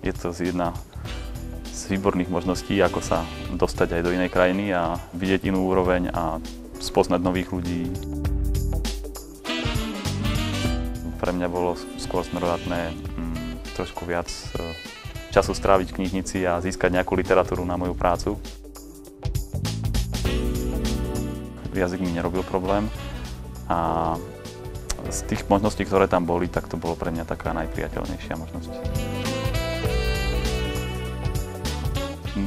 Je to jedna z výborných možností, ako sa dostať aj do inej krajiny a vidieť inú úroveň a spoznať nových ľudí. Pre mňa bolo skôr smerodatné trošku viac času stráviť v knižnici a získať nejakú literatúru na moju prácu. Jazyk mi nerobil problém a z tých možností, ktoré tam boli, tak to bolo pre mňa taká najpriateľnejšia možnosť.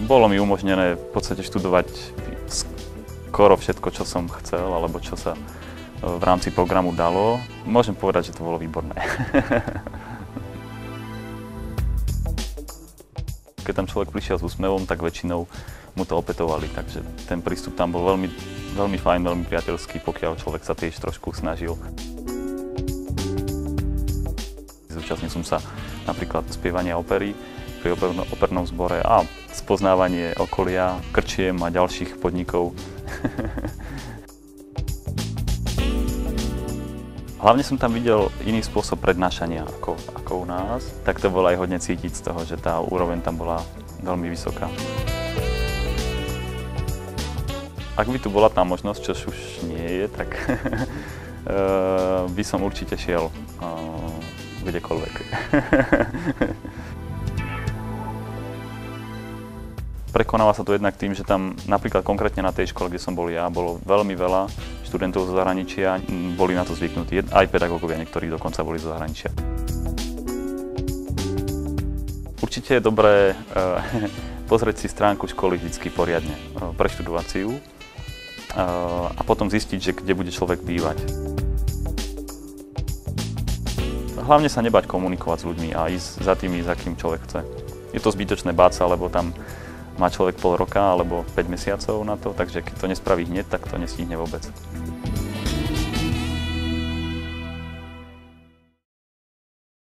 Bolo mi umožnené v podstate študovať skoro všetko, čo som chcel, alebo čo sa v rámci programu dalo. Môžem povedať, že to bolo výborné. Keď tam človek prišiel s úsmevom, tak väčšinou mu to opätovali, takže ten prístup tam bol veľmi fajn, veľmi priateľský, pokiaľ človek sa tiež trošku snažil. Zúčastnil som sa napríklad spievania opery pri opernom zbore a spoznávanie okolia, krčiem a ďalších podnikov. Hlavne som tam videl iný spôsob prednášania ako u nás, tak to bolo aj hodne cítiť z toho, že tá úroveň tam bola veľmi vysoká. Ak by tu bola tá možnosť, čo už nie je, tak by som určite šiel kdekoľvek. Prekonáva sa to jednak tým, že tam napríklad konkrétne na tej škole, kde som bol ja, bolo veľmi veľa študentov zo zahraničia, boli na to zvyknutí, aj pedagógovia, niektorí dokonca boli zo zahraničia. Určite je dobré pozrieť si stránku školy vždycky poriadne, preštudovať si ju a potom zistiť, že kde bude človek bývať. Hlavne sa nebať komunikovať s ľuďmi a ísť za tým, za kým človek chce. Je to zbytočné báť sa, lebo tam má človek pol roka alebo 5 mesiacov na to, takže keď to nespraví hneď, tak to nestihne vôbec.